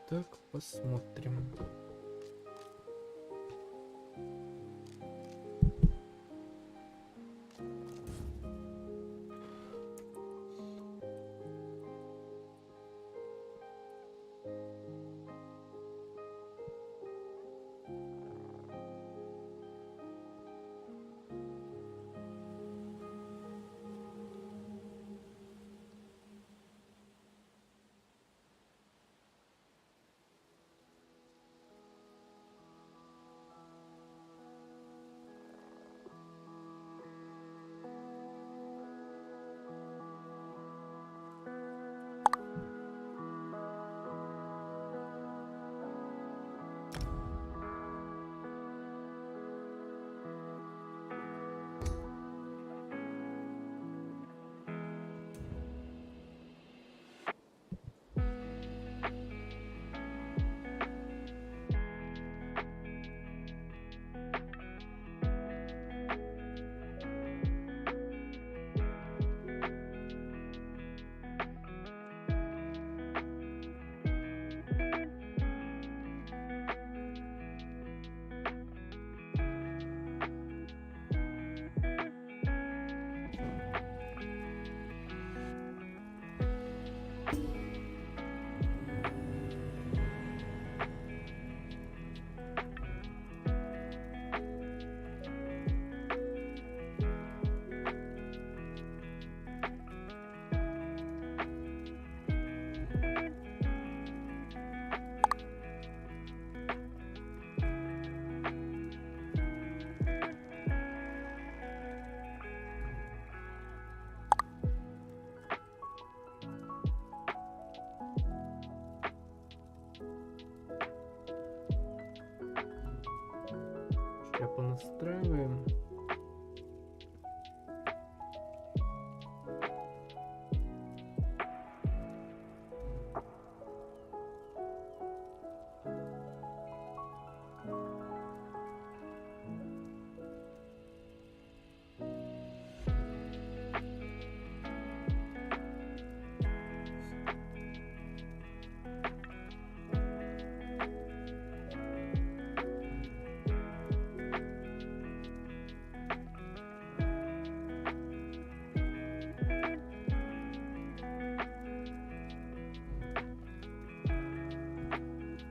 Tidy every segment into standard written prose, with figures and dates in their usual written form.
Так, посмотрим. Понастраиваем.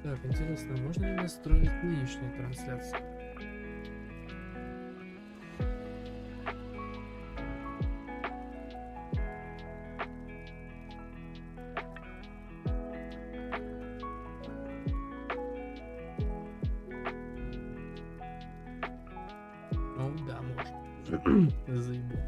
Так, интересно, можно ли настроить нынешнюю трансляцию? Ну да, можно. Заебал.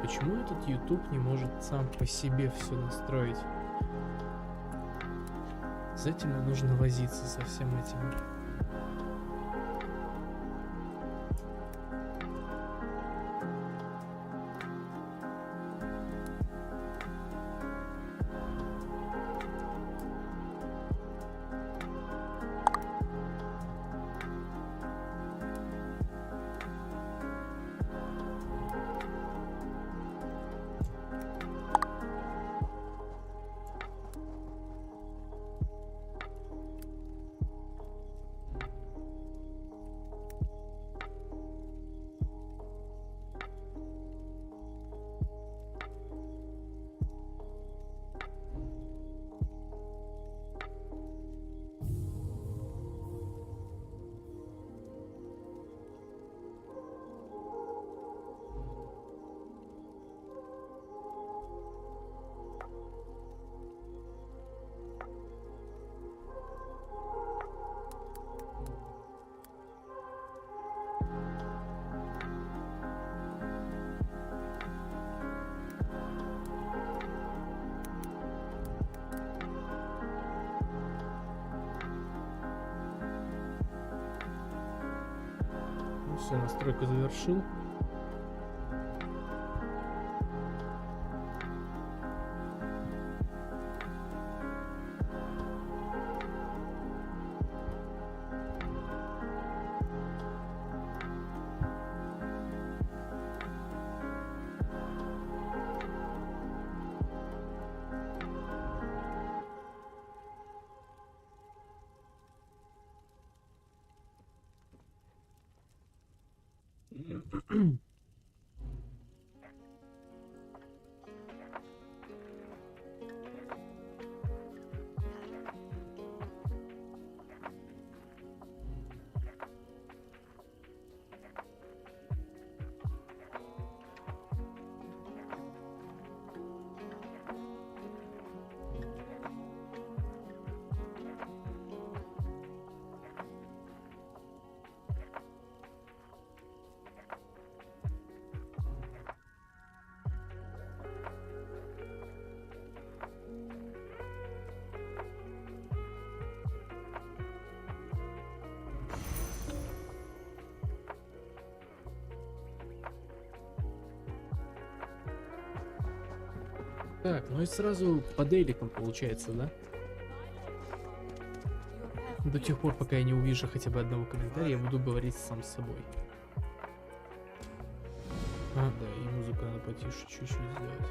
Почему этот YouTube не может сам по себе все настроить? С этим нужно возиться, со всем этим. Все, настройку завершил. Так, ну и сразу по дейликам получается, да? До тех пор, пока я не увижу хотя бы одного комментария, я буду говорить сам с собой. А, да, и музыку надо потише чуть-чуть сделать.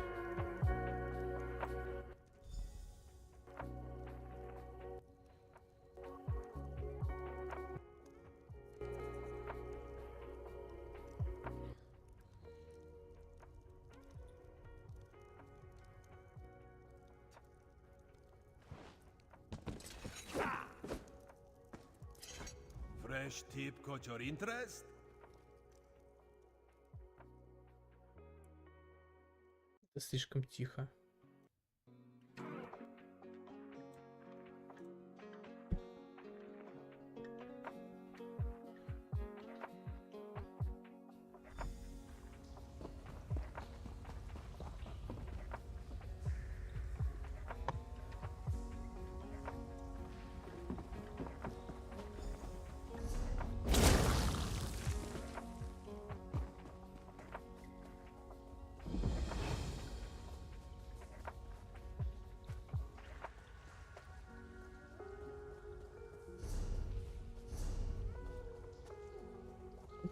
Fresh tip caught your interest? Это слишком тихо.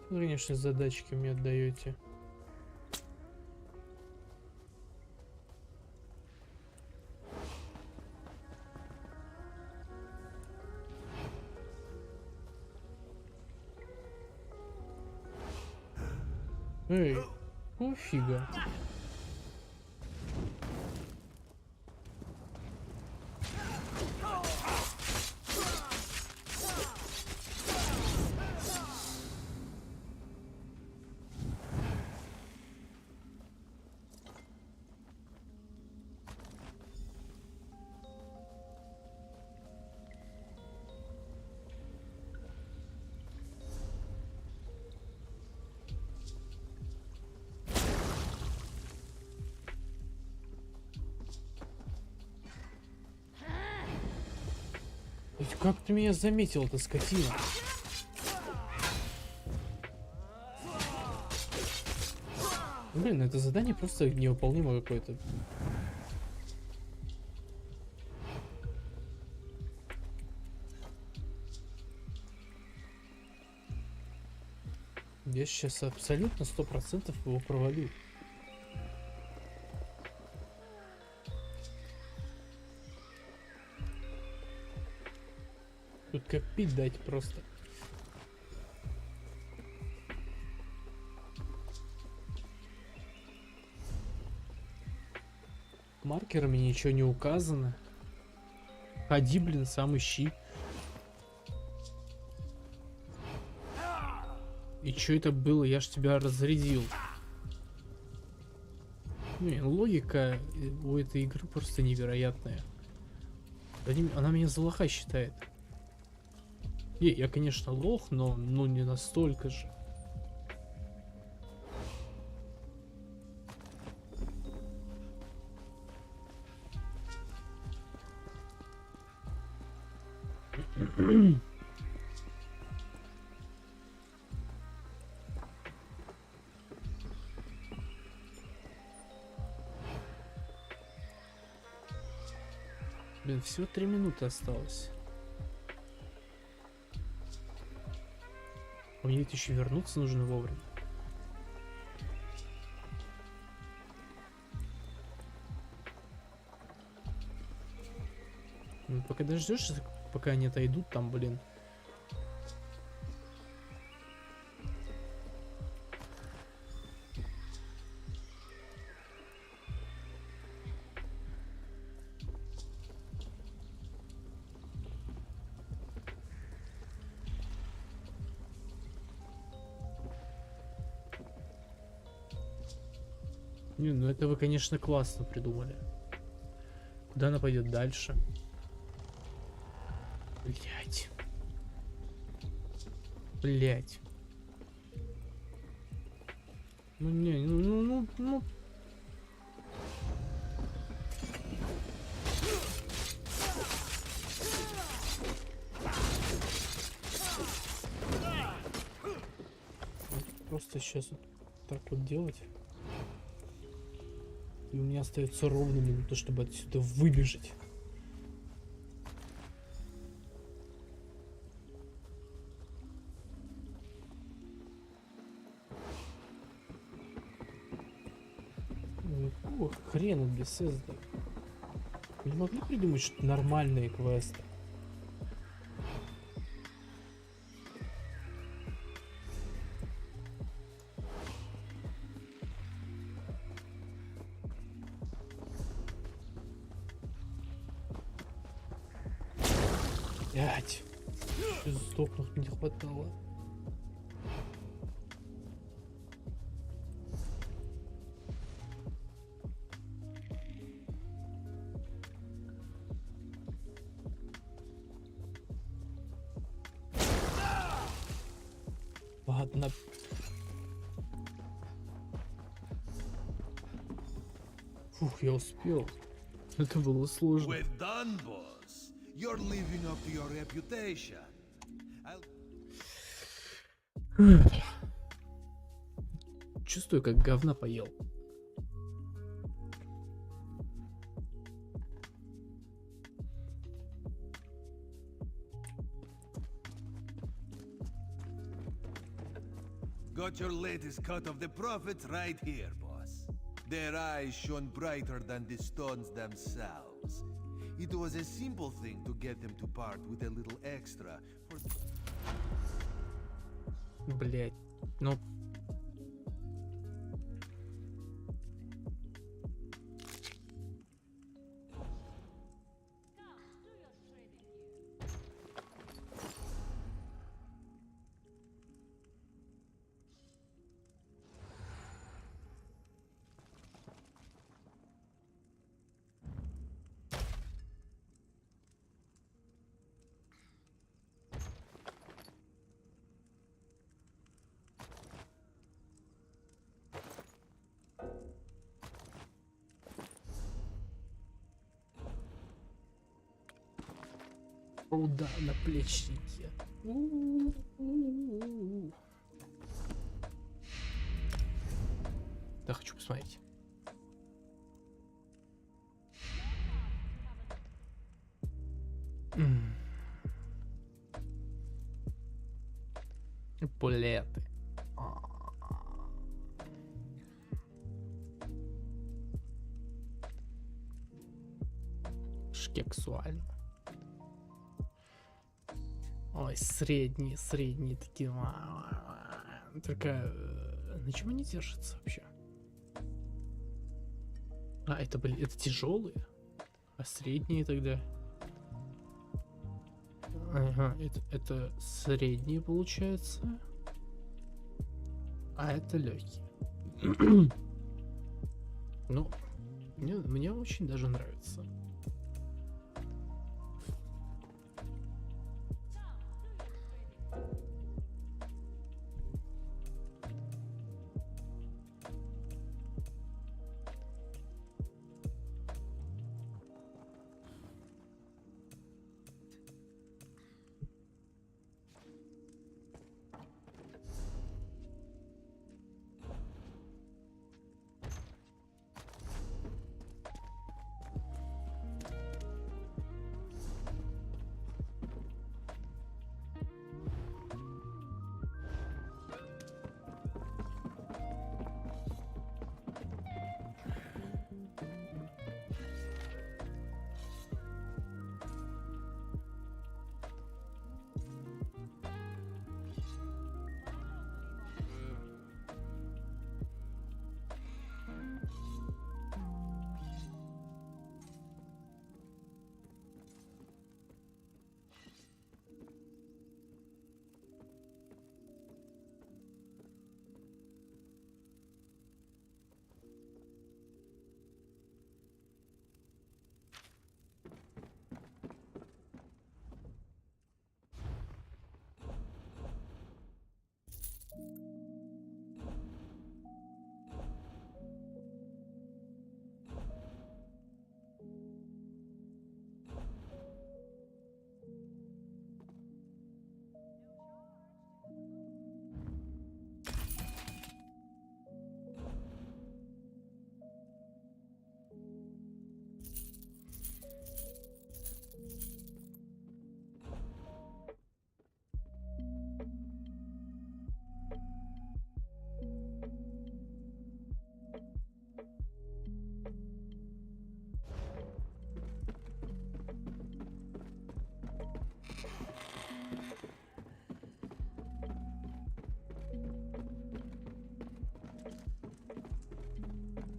Вы, конечно, задачки мне отдаете. Эй, о фига. Ведь как ты меня заметил-то, скотина? Блин, это задание просто невыполнимо какое-то. Я сейчас абсолютно 100% его провалю. Тут как пить дать просто. Маркерами ничего не указано. Ходи, блин, сам ищи. И чё это было? Я ж тебя разрядил. Блин, логика у этой игры просто невероятная. Она меня за лоха считает. Я, конечно, лох, но не настолько же. Блин, всего 3 минуты осталось. Мне ведь еще вернуться нужно вовремя. Ну, пока дождешься, пока они отойдут, там, блин. Не, ну это вы, конечно, классно придумали. Куда она пойдет дальше? Блять. Блять. Ну не, ну. Просто сейчас вот так вот делать. И у меня остается ровно минута, чтобы отсюда выбежать. Ну, какого хрена без сезда? Не могли придумать что-то нормальные квесты? Блять. Сдохнуть не хватало. Ладно. Фух, я успел. Это было сложно. We're done, boss. You're living up to your reputation. Чувствую, как говна поел. Got your latest cut of the prophets right here, boss. Their eyes shone brighter than the stones themselves. It was a simple thing to get them to part with a little extra for... Блять. Ну. О, да, наплечники. Да, хочу посмотреть. Пулеты. Шкексуально. Ой, средние такие. Только на чем они держатся вообще? А, это были, это тяжелые, а средние тогда? Ага, это средние получается, а это легкие. Ну, мне очень даже нравится.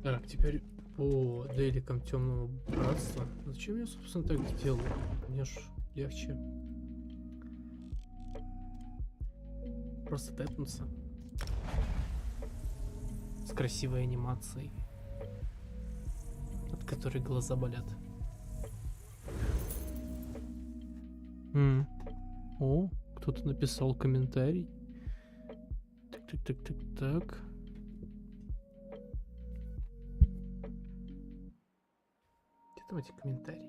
Так, теперь по дейликам темного братства. Зачем я, собственно, так делаю? Мне ж легче просто тэпнуться. С красивой анимацией, от которой глаза болят. О, кто-то написал комментарий. Так. Где там эти комментарии?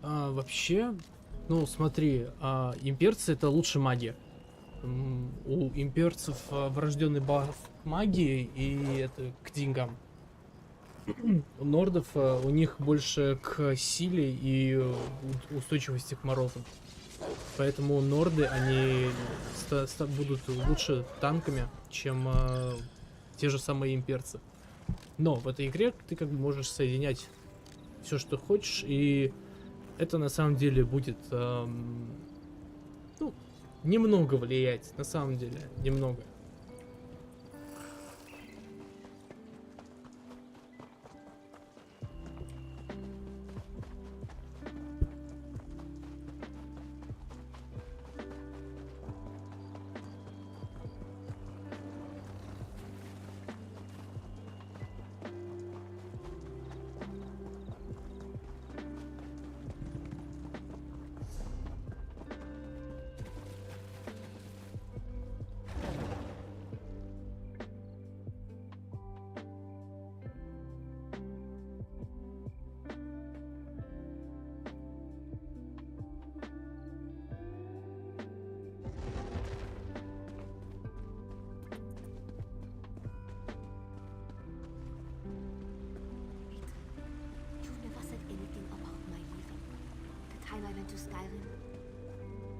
Вообще, ну смотри, имперцы это лучше маги. У имперцев врожденный баф к магии, и это к деньгам. У нордов у них больше к силе и устойчивости к морозам. Поэтому норды, они будут лучше танками, чем те же самые имперцы. Но в этой игре ты как бы можешь соединять все, что хочешь, и это на самом деле будет ну, немного влиять, на самом деле, немного.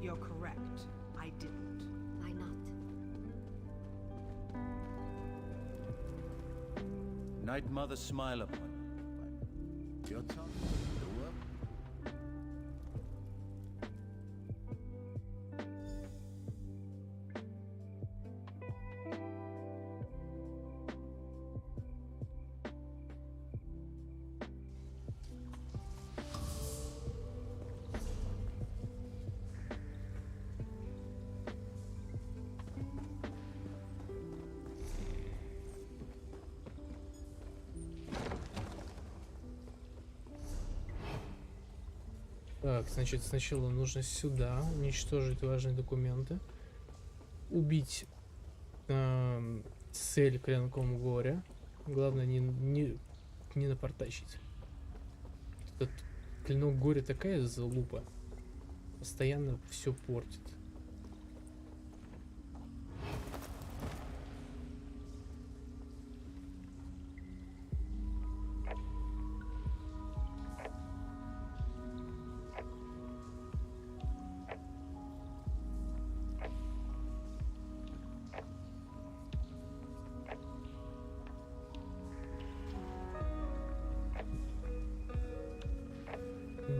You're correct. I didn't. Why not? Night Mother smile upon you. Your tongue, the work. Так, значит, сначала нужно сюда уничтожить важные документы, убить цель клинком горя. Главное не напортачить. Этот клинок горя такая залупа, постоянно все портит.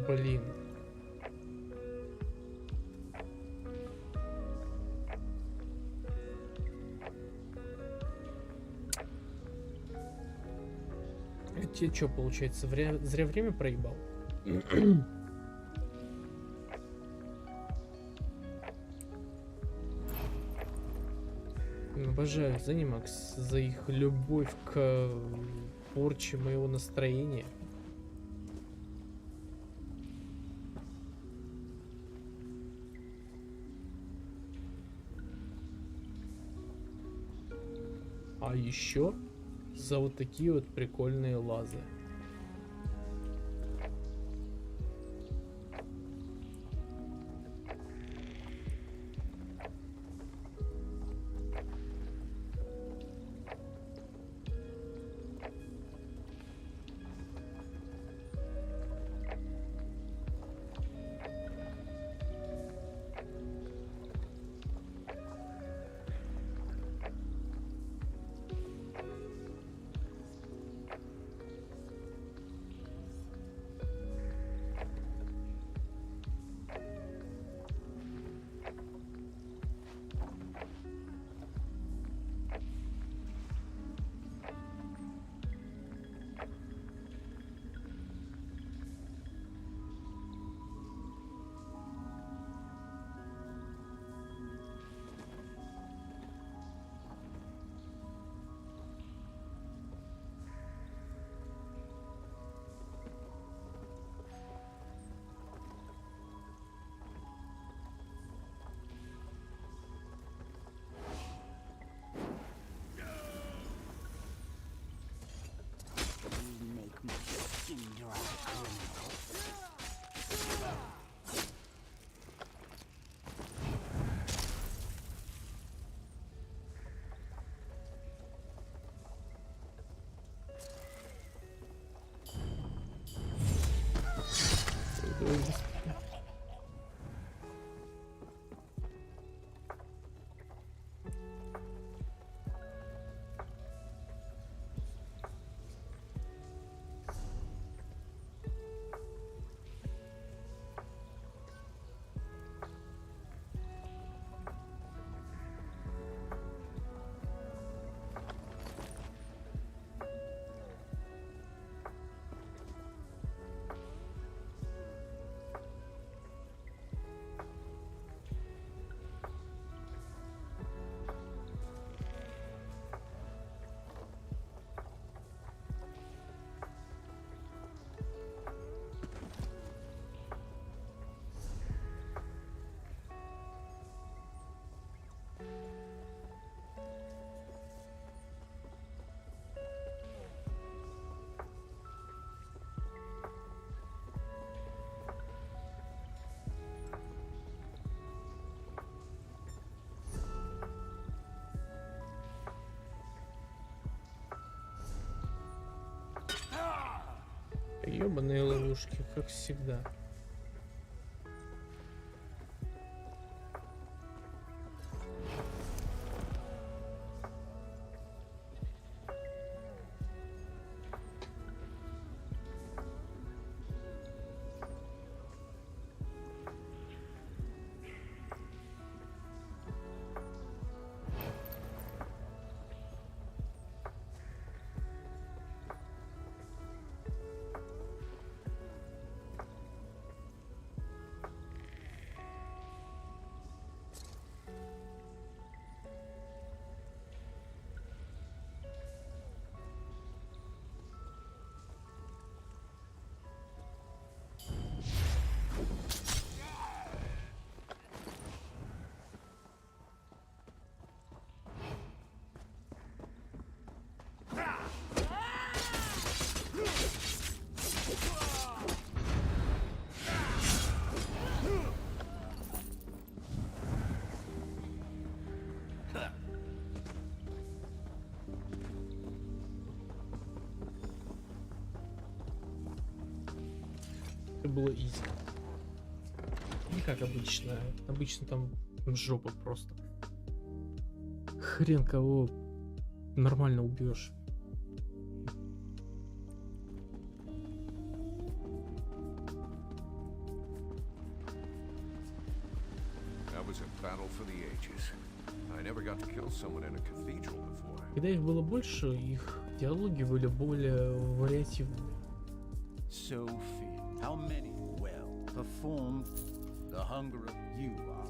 Блин. Тебе что, получается, зря время проебал? Обожаю Zenimax за их любовь к порче моего настроения. А еще за вот такие вот прикольные лазы. Ёбаные ловушки, как всегда. Это было изи. Не как обычно. Обычно там жопа просто. Хрен кого нормально убьешь. Когда их было больше, их диалоги были более вариативными. Sophie, how many? Well, performed the hunger of you are.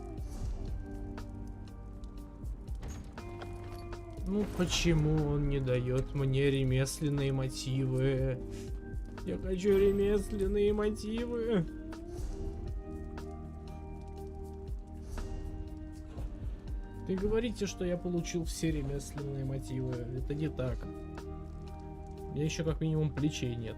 Ну почему он не дает мне ремесленные мотивы? Я хочу ремесленные мотивы. Ты говорите, что я получил все ремесленные мотивы. Это не так. У меня еще как минимум плечей нет.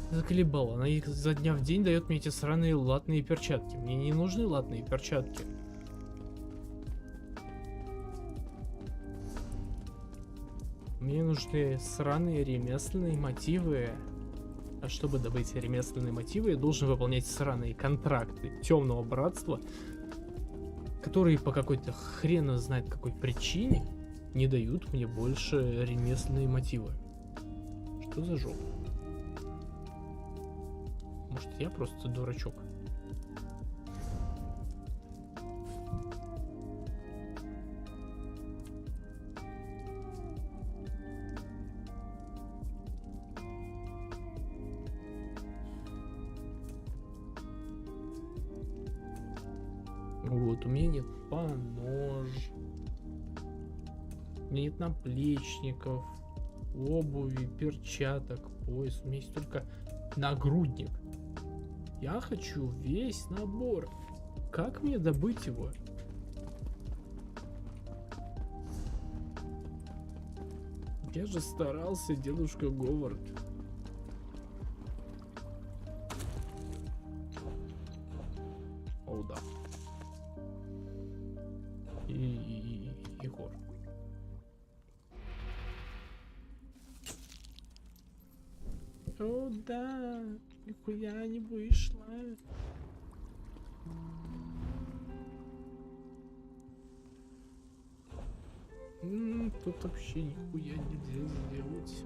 Заколебала. Она изо дня в день дает мне эти сраные латные перчатки. Мне не нужны латные перчатки. Мне нужны сраные ремесленные мотивы. А чтобы добыть ремесленные мотивы, я должен выполнять сраные контракты Темного Братства, которые по какой-то хрена знает какой причине не дают мне больше ремесленные мотивы. Что за жопа? Может, я просто дурачок? Вот, у меня нет понож. У меня нет наплечников, обуви, перчаток, пояс. У меня есть только нагрудник. Я хочу весь набор. Как мне добыть его? Я же старался, дедушка Говард. О, да. И Егор. О, да. Нихуя не вышло. Тут вообще нихуя нельзя сделать.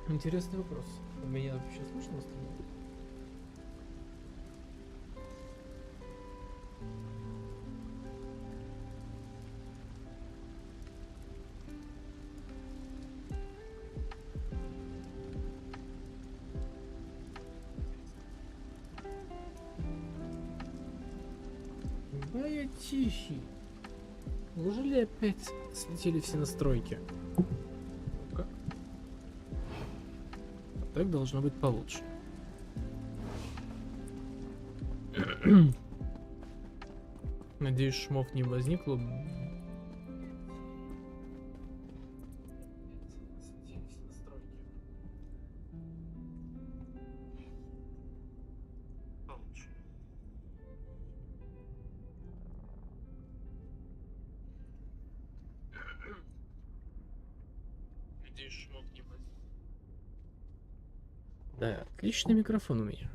Интересный вопрос. Меня вообще слышно остальное? Да я тихий. Неужели опять слетели все настройки? Ну-ка. Так должно быть получше. Надеюсь, шумов не возникло. Да, отличный микрофон у меня.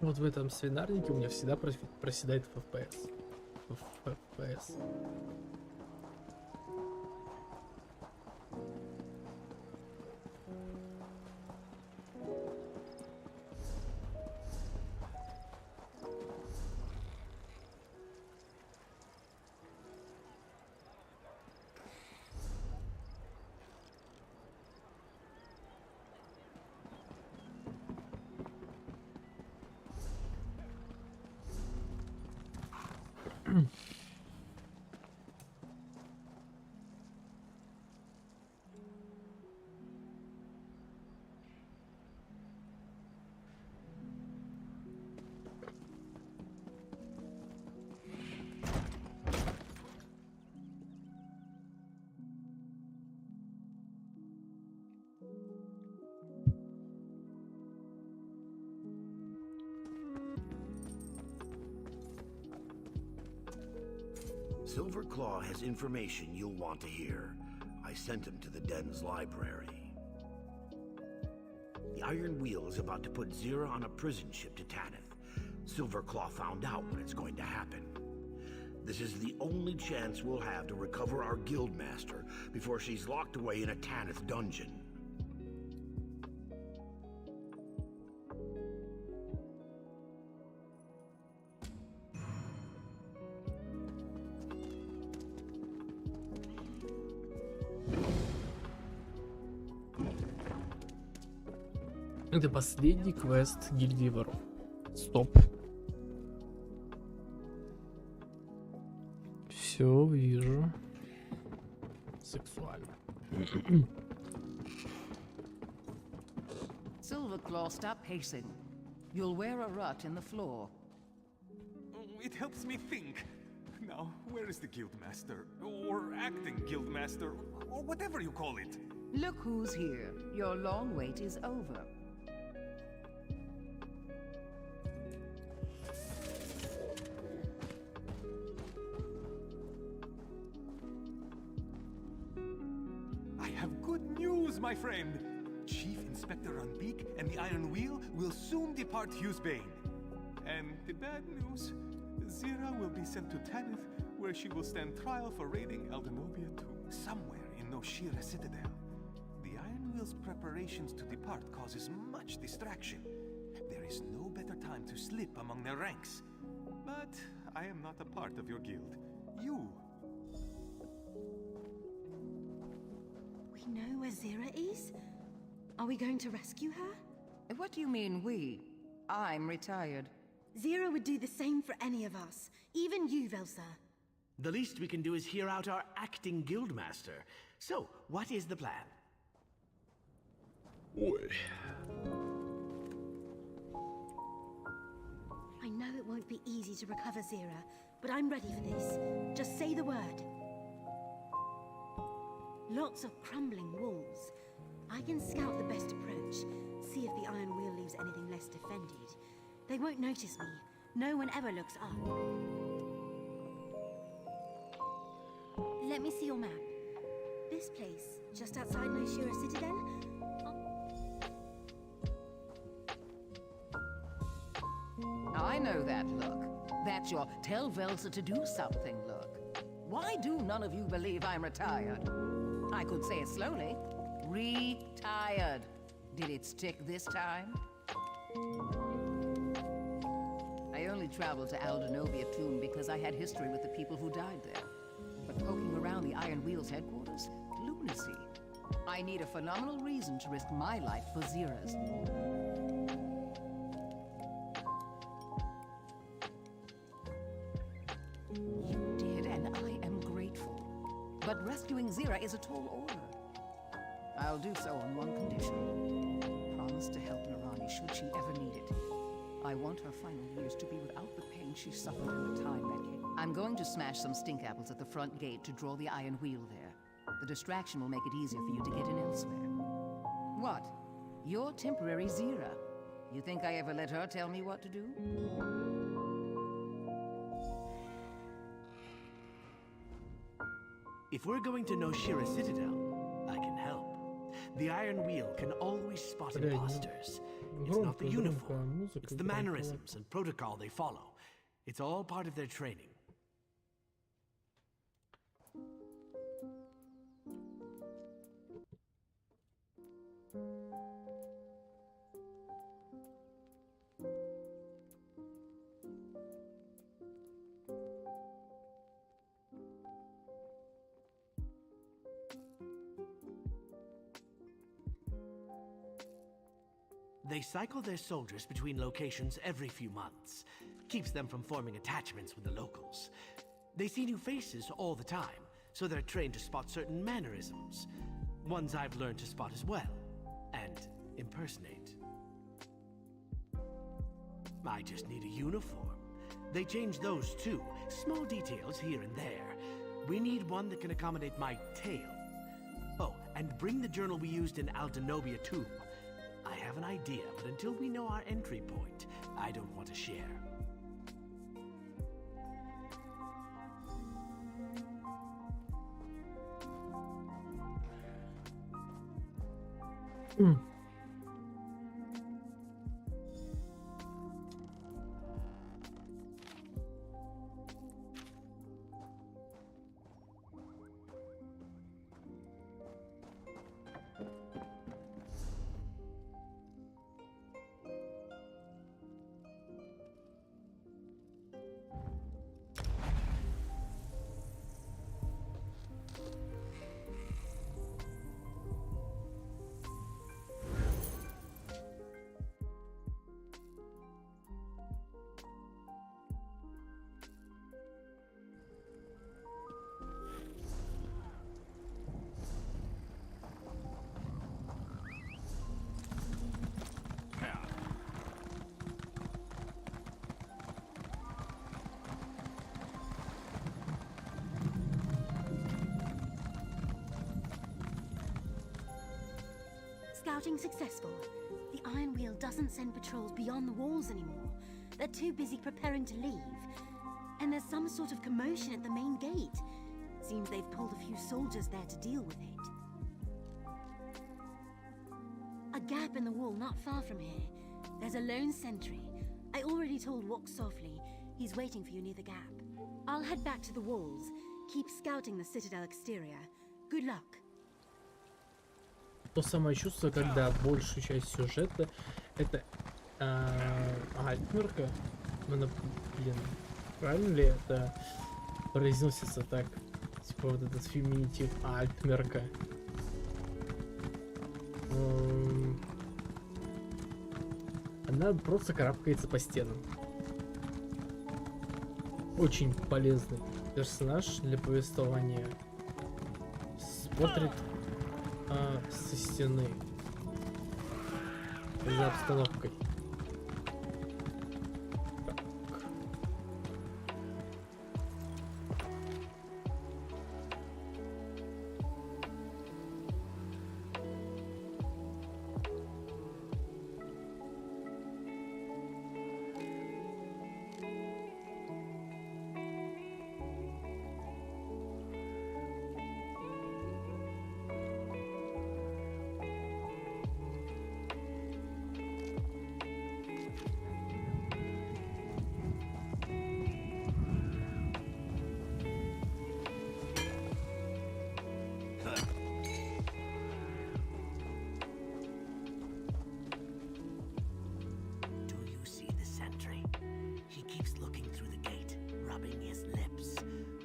Вот в этом свинарнике у меня всегда проседает FPS. FPS. Silverclaw has information you'll want to hear. I sent him to the Den's library. The Iron Wheel is about to put Zira on a prison ship to Tanith. Silverclaw found out when it's going to happen. This is the only chance we'll have to recover our guildmaster before she's locked away in a Tanith dungeon. Это последний квест гильдии воров. Стоп. Все вижу. Сексуально. Silverclaw, stop pacing. You'll wear a rut in the floor. It helps me think. Now, where is the guildmaster? Or acting guildmaster? Or whatever you call it? Look who's here. Your long wait is over. I have good news, my friend. Chief Inspector Runbeak and the Iron Wheel will soon depart Hughesbane. And the bad news, Zira will be sent to Tanith, where she will stand trial for raiding Aldenovia II, somewhere in Noshira Citadel. The Iron Wheel's preparations to depart causes much distraction. There is no better time to slip among their ranks. But I am not a part of your guild. You. We know where Zira is? Are we going to rescue her? What do you mean, we? I'm retired. Zira would do the same for any of us, even you, Velsa. The least we can do is hear out our acting guildmaster. So, what is the plan? I know it won't be easy to recover Zira, but I'm ready for this. Just say the word. Lots of crumbling walls. I can scout the best approach, see if the Iron Wheel leaves anything less defended. They won't notice me. No one ever looks up. Let me see your map. This place, just outside Noshira Citadel? I know that look. That's your tell Velsa to do something look. Why do none of you believe I'm retired? I could say it slowly. Retired. Did it stick this time? I only traveled to Aldenovia Tomb because I had history with the people who died there. But poking around the Iron Wheel's headquarters? Lunacy. I need a phenomenal reason to risk my life for Zira's. You did, and I am grateful. But rescuing Zira is a tall order. I'll do so on one condition. Promise to help Narani should she ever need it. I want her final years to be without the pain she suffered in the time that came. I'm going to smash some stink apples at the front gate to draw the Iron Wheel there. The distraction will make it easier for you to get in elsewhere. What? You're temporary Zira. You think I ever let her tell me what to do? If we're going to Noshira Citadel, I can help. The Iron Wheel can always spot imposters. It's not the uniform, it's the mannerisms and protocol they follow. It's all part of their training. They cycle their soldiers between locations every few months. Keeps them from forming attachments with the locals. They see new faces all the time, so they're trained to spot certain mannerisms. Ones I've learned to spot as well, and impersonate. I just need a uniform. They change those too, small details here and there. We need one that can accommodate my tail. Oh, and bring the journal we used in Aldenovia II. I have an idea, but until we know our entry point, I don't want to share. Scouting successful. The Iron Wheel doesn't send patrols beyond the walls anymore. They're too busy preparing to leave. And there's some sort of commotion at the main gate. Seems they've pulled a few soldiers there to deal with it. A gap in the wall not far from here. There's a lone sentry. I already told Walk Softly. He's waiting for you near the gap. I'll head back to the walls. Keep scouting the citadel exterior. Good luck. То самое чувство, когда большую часть сюжета это альтмерка. Блин, правильно ли это произносится так? Типа вот этот феминитив альтмерка. Она просто карабкается по стенам. Очень полезный персонаж для повествования. Смотрит со стены за обстановкой.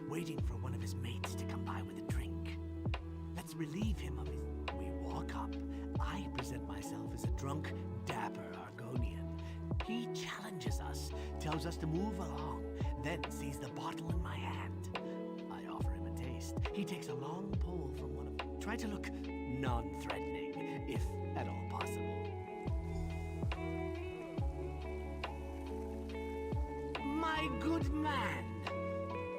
Waiting for one of his mates to come by with a drink. Let's relieve him of his... We walk up. I present myself as a drunk, dapper Argonian. He challenges us, tells us to move along, then sees the bottle in my hand. I offer him a taste. He takes a long pull from one of them. Try to look non-threatening, if at all possible. My good man.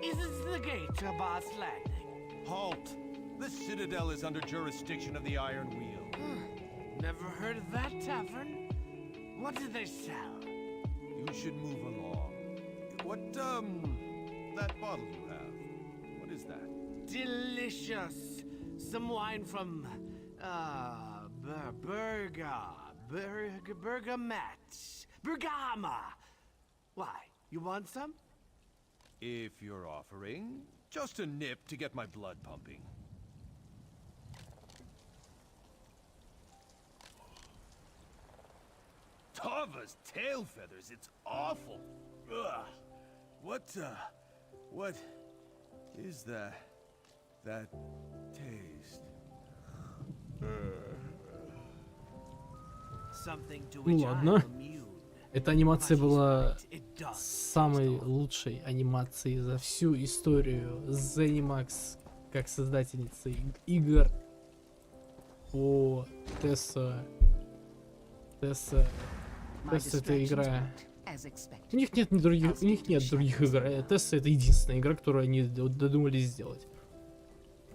Is this the gate to Boss Landing? Halt! The Citadel is under jurisdiction of the Iron Wheel. Never heard of that tavern. What do they sell? You should move along. What, that bottle you have, what is that? Delicious. Some wine from, Bergama. Why, you want some? If you're offering, just a nip to get my blood pumping. Tava's tail feathers, it's awful. Ugh. What is that taste? Something to Ну which ладно. I'm immune. Эта анимация была самой лучшей анимацией за всю историю ZeniMax как создательницы игр по teso. teso это игра. У них нет других игр. teso это единственная игра, которую они додумались сделать.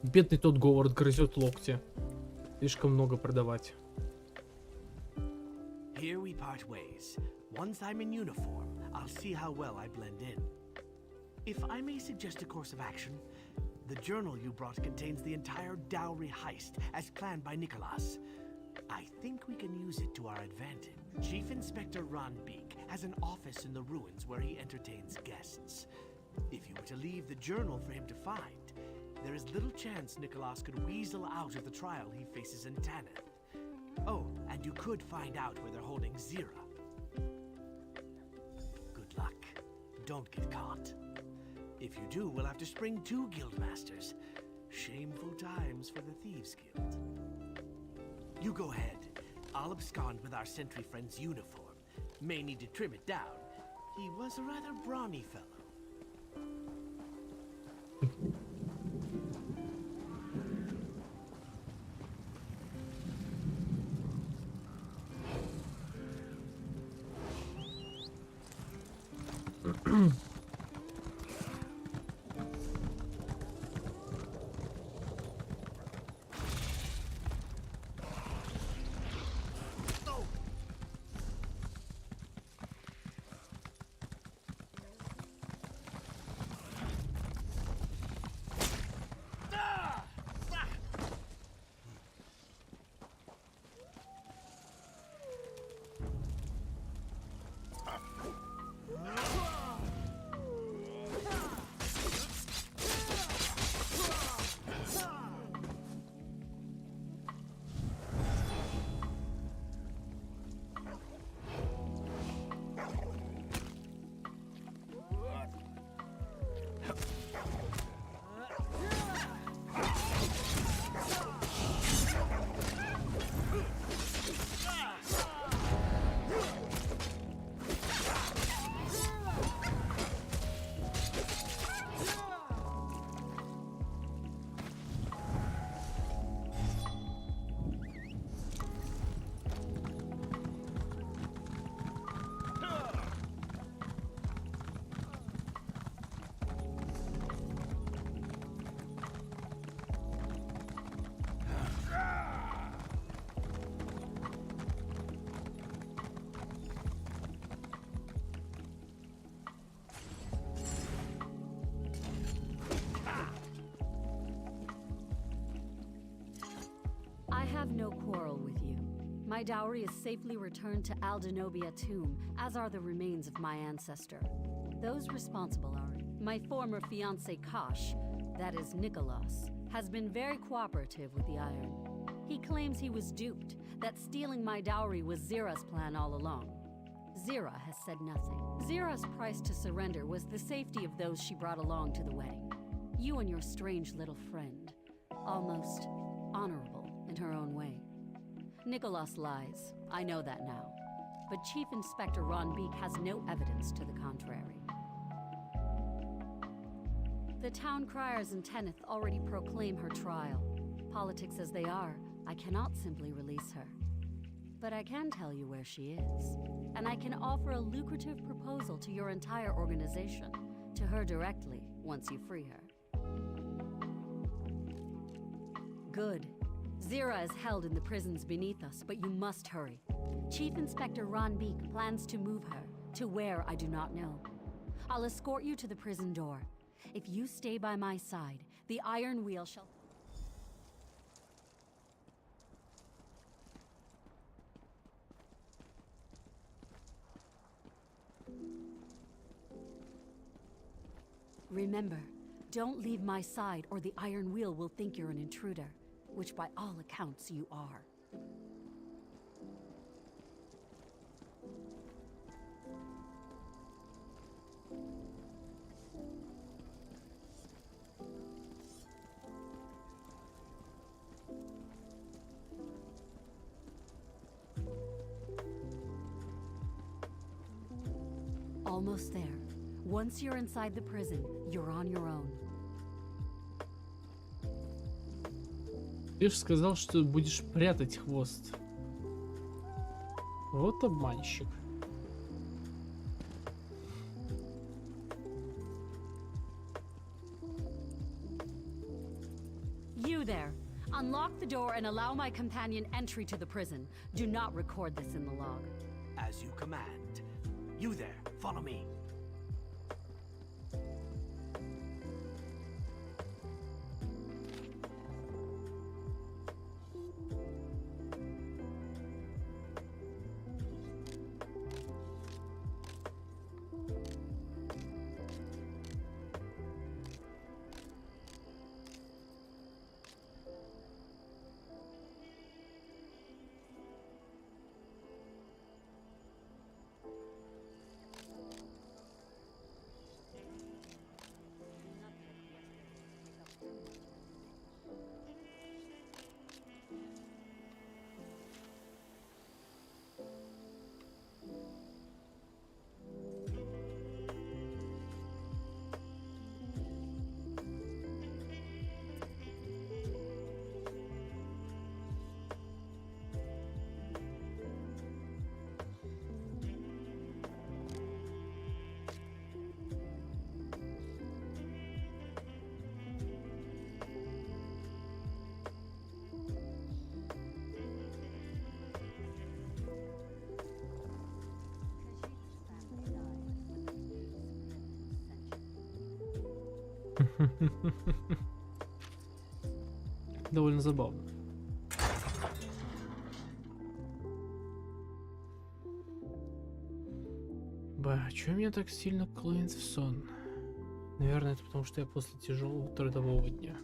Бедный тот Говард грызет локти. Слишком много продавать. Here we part ways. Once I'm in uniform, I'll see how well I blend in. If I may suggest a course of action, the journal you brought contains the entire dowry heist as planned by Nicholas. I think we can use it to our advantage. Chief Inspector Ron Beek has an office in the ruins where he entertains guests. If you were to leave the journal for him to find, there is little chance Nicholas could weasel out of the trial he faces in Tanith. Oh, and you could find out where they're holding Zira. Good luck. Don't get caught. If you do, we'll have to spring 2 guildmasters. Shameful times for the Thieves Guild. You go ahead. I'll abscond with our sentry friend's uniform. May need to trim it down. He was a rather brawny fellow. I have no quarrel with you. My dowry is safely returned to Aldenobia tomb, as are the remains of my ancestor. Those responsible are my former fiancé Kosh, that is Nicholas, has been very cooperative with the Iron. He claims he was duped, that stealing my dowry was Zira's plan all along. Zira has said nothing. Zira's price to surrender was the safety of those she brought along to the wedding. You and your strange little friend. Almost honorable in her own way. Nicholas lies, I know that now. But Chief Inspector Ron Beek has no evidence to the contrary. The town criers in Tanith already proclaim her trial. Politics as they are, I cannot simply release her. But I can tell you where she is. And I can offer a lucrative proposal to your entire organization, to her directly, once you free her. Good. Zira is held in the prisons beneath us, but you must hurry. Chief Inspector Ron Beek plans to move her, to where I do not know. I'll escort you to the prison door. If you stay by my side, the Iron Wheel shall... Remember, don't leave my side or the Iron Wheel will think you're an intruder, which by all accounts you are. Almost there. Once you're inside the prison, you're on your own. Ты же сказал, что будешь прятать хвост. Вот обманщик. You there. Unlock the door and allow my companion entry to the prison. Do not record this in the log. As you command. You there, follow me. Довольно забавно. Чё меня так сильно клонит в сон? Наверное, это потому, что я после тяжелого трудового дня.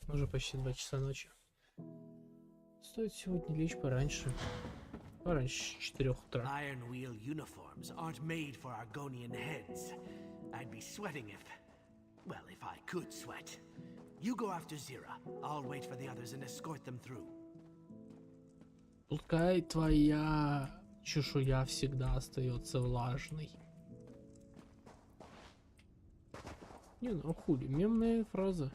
Уже почти 2 часа ночи. Стоит сегодня лечь пораньше. Пораньше 4 утра. Iron wheel uniforms aren't made for Argonian heads. I'd be sweating if... well, if I could sweat. You go after Zira. I'll wait for the others and escort them through. Пускай твоя чешуя всегда остается влажной. Не, ну хули, мемная фраза.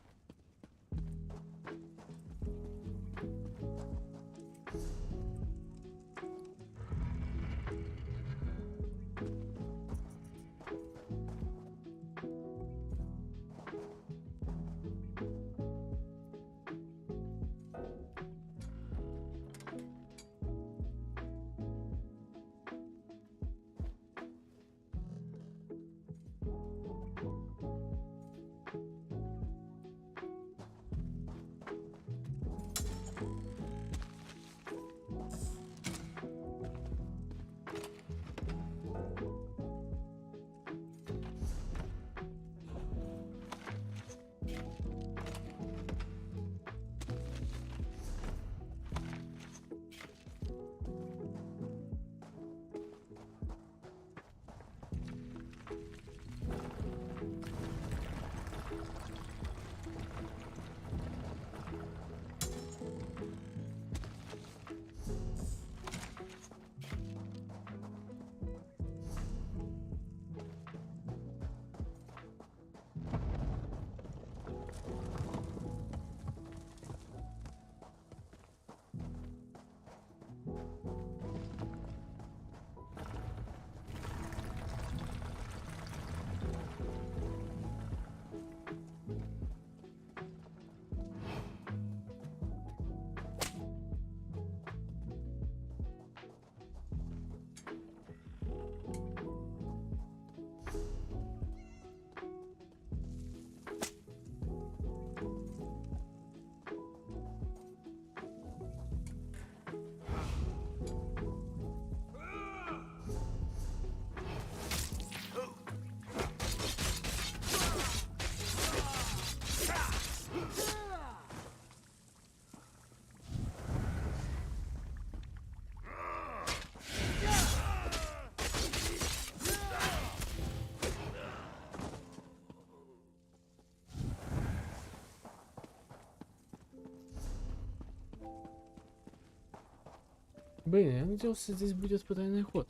Блин, я надеялся, здесь будет потайный ход.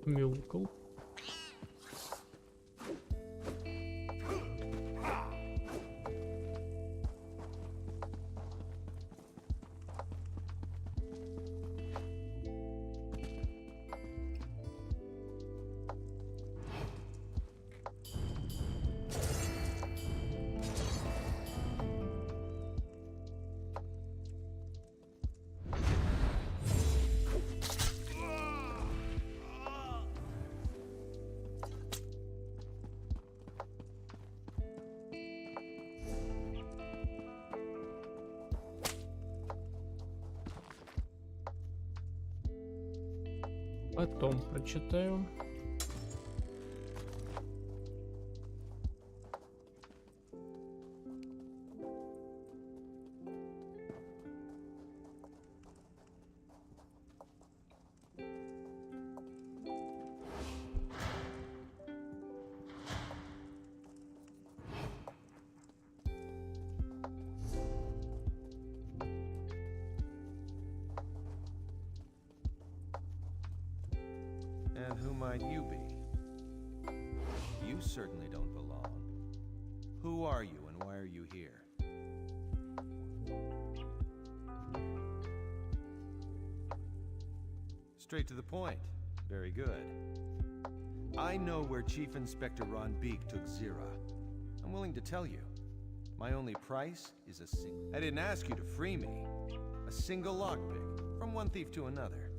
Мяукал. Потом прочитаю. And who might you be? You certainly don't belong. Who are you and why are you here? Straight to the point. Very good. I know where Chief Inspector Ron Beek took Zira. I'm willing to tell you. My only price is a single... I didn't ask you to free me. A single lockpick, from one thief to another.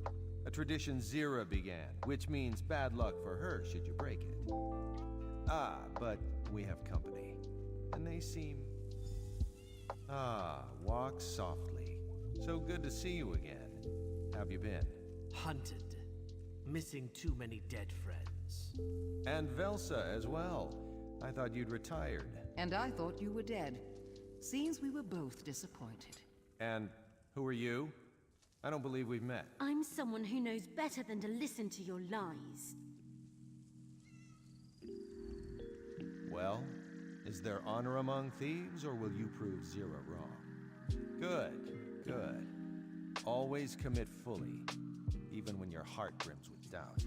A tradition Zira began, which means bad luck for her should you break it. Ah, but we have company. And they seem... Ah, walk softly. So good to see you again. How have you been? Hunted. Missing too many dead friends. And Velsa as well. I thought you'd retired. And I thought you were dead. Seems we were both disappointed. And who are you? I don't believe we've met. I'm someone who knows better than to listen to your lies. Well, is there honor among thieves, or will you prove Zira wrong? Good, good. Always commit fully, even when your heart brims with doubt.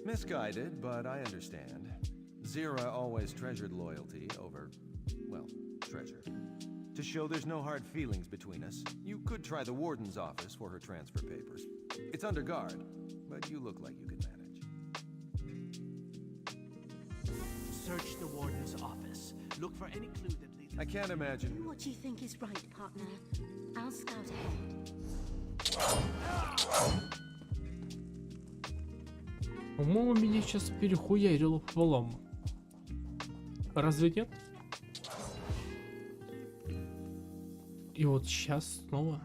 Misguided, but I understand. Zira always treasured loyalty over, well, treasure. To show there's no hard feelings between us, you could try the warden's office for her transfer papers. It's under guard, but you look like you could manage. Search the warden's office. Look for any clue that leads... I can't imagine... Do what you think is right, partner. I'll scout ahead. По-моему, меня сейчас перехуярило пополам. Разве нет? И вот сейчас снова.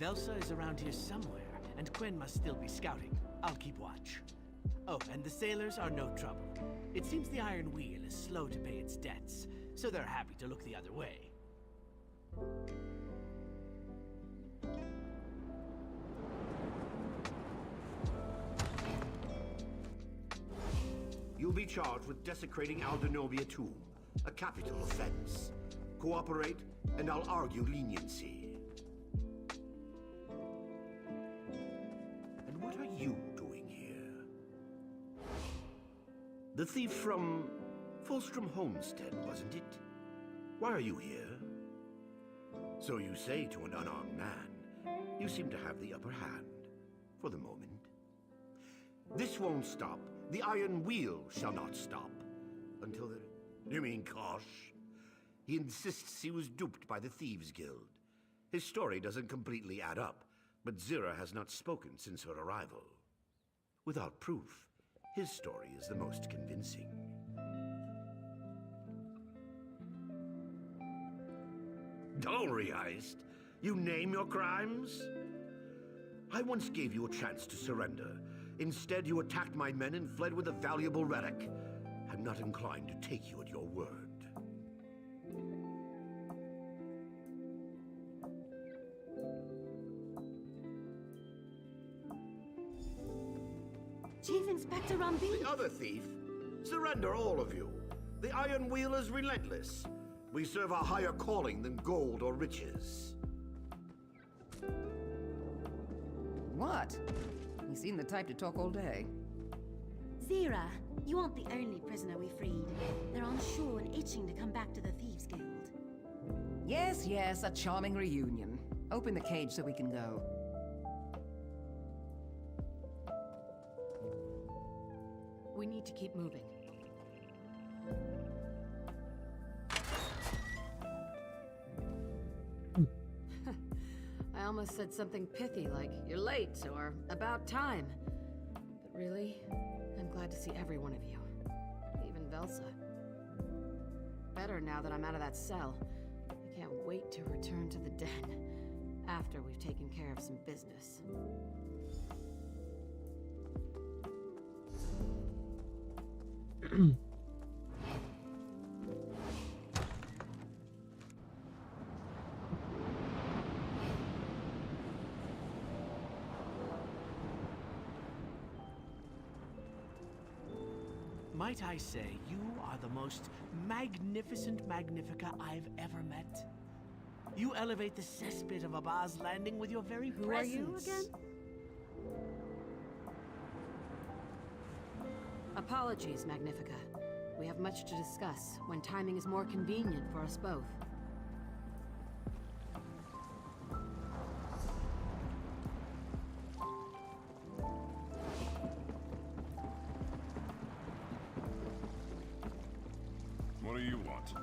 Velsa is around here somewhere, and Quinn must still be scouting. I'll keep watch. Oh, and the sailors are no trouble. It seems the Iron Wheel is slow to pay its debts, so they're happy to look the other way. You'll be charged with desecrating Aldenovia tomb, a capital offense. Cooperate, and I'll argue leniency. And what are you doing here? The thief from Fulstrom Homestead, wasn't it? Why are you here? So you say to an unarmed man. You seem to have the upper hand, for the moment. This won't stop. The iron wheel shall not stop. Until the... You mean Kosh? He insists he was duped by the Thieves Guild. His story doesn't completely add up, but Zira has not spoken since her arrival. Without proof, his story is the most convincing. Dowry heist? You name your crimes? I once gave you a chance to surrender. Instead, you attacked my men and fled with a valuable relic. I'm not inclined to take you at your word. Chief Inspector Rumby? The other thief? Surrender, all of you. The Iron Wheel is relentless. We serve a higher calling than gold or riches. What? You seem the type to talk all day. Zira, you aren't the only prisoner we freed. They're on shore and itching to come back to the Thieves Guild. Yes, yes, a charming reunion. Open the cage so we can go. We need to keep moving. I almost said something pithy like, "You're late," or "about time." But really, I'm glad to see every one of you. Even Velsa. Better now that I'm out of that cell. I can't wait to return to the den, after we've taken care of some business. Might I say, you are the most magnificent Magnifica I've ever met. You elevate the cesspit of Abba's Landing with your very Who presence. are you again? Apologies, Magnifica. We have much to discuss when timing is more convenient for us both. What do you want?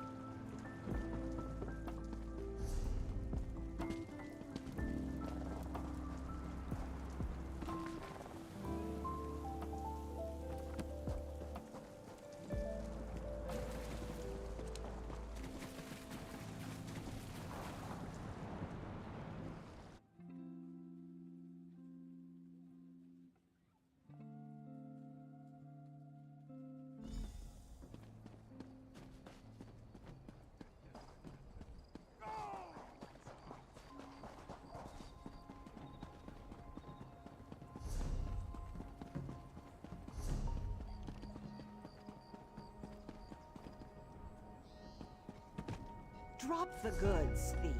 Drop the goods, thief.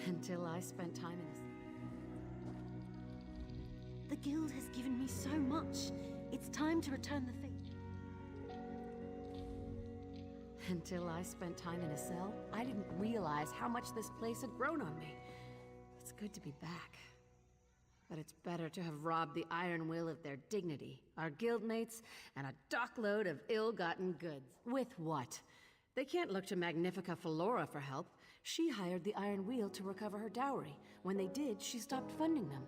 Until I spent time in this. The guild has given me so much. It's time to return the favor. Until I spent time in a cell, I didn't realize how much this place had grown on me. It's good to be back. But it's better to have robbed the Iron Will of their dignity, our guildmates, and a dockload of ill-gotten goods. With what? They can't look to Magnifica Flora for help. She hired the Iron Wheel to recover her dowry. When they did, she stopped funding them.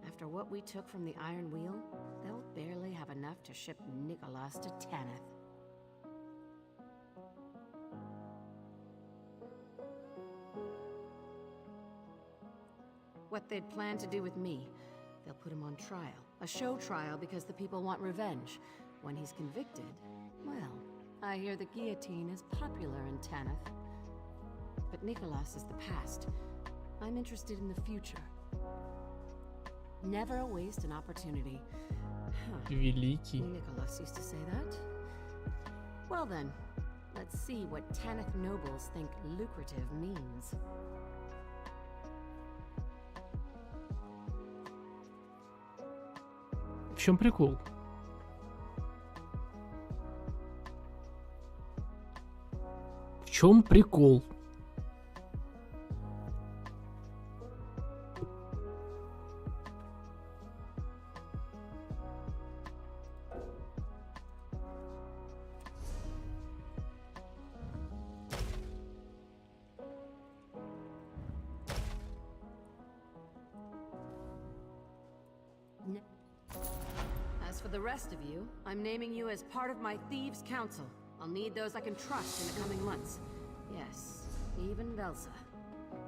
After what we took from the Iron Wheel, they'll barely have enough to ship Nicholas to Tanith. What they'd planned to do with me, they'll put him on trial. A show trial because the people want revenge. When he's convicted, well, I hear the guillotine is popular in Tanith. But Nicholas is the past. I'm interested in the future. Never waste an opportunity. Великий. Nicholas used to say that. Well then, let's see what Tanith nobles think lucrative means. В чем прикол? В чем прикол? As for the rest of you, I'm naming you as part of my Thieves' Council. I'll need those I can trust in the coming months. Yes, even Velsa.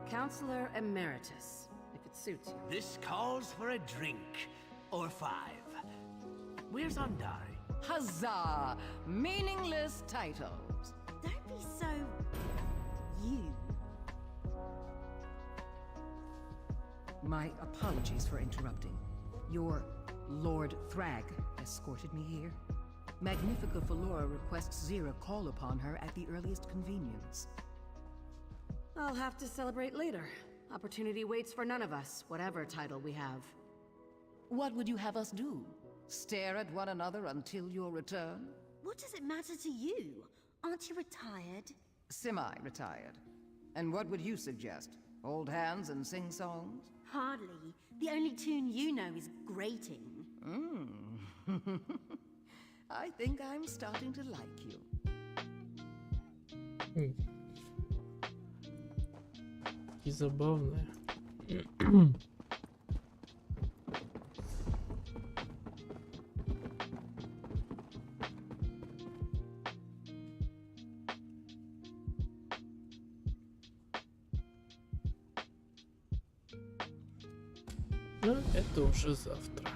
Counselor Emeritus, if it suits you. This calls for a drink. Or 5. Where's Andari? Huzzah! Meaningless titles. Don't be so... you. My apologies for interrupting. Your Lord Thrag escorted me here. Magnifica Flora requests Zira call upon her at the earliest convenience. I'll have to celebrate later. Opportunity waits for none of us, whatever title we have. What would you have us do? Stare at one another until your return? What does it matter to you? Aren't you retired? Semi-retired. And what would you suggest? Hold hands and sing songs? Hardly. The only tune you know is grating. I think I'm starting to like you. И забавное. Но это уже завтра.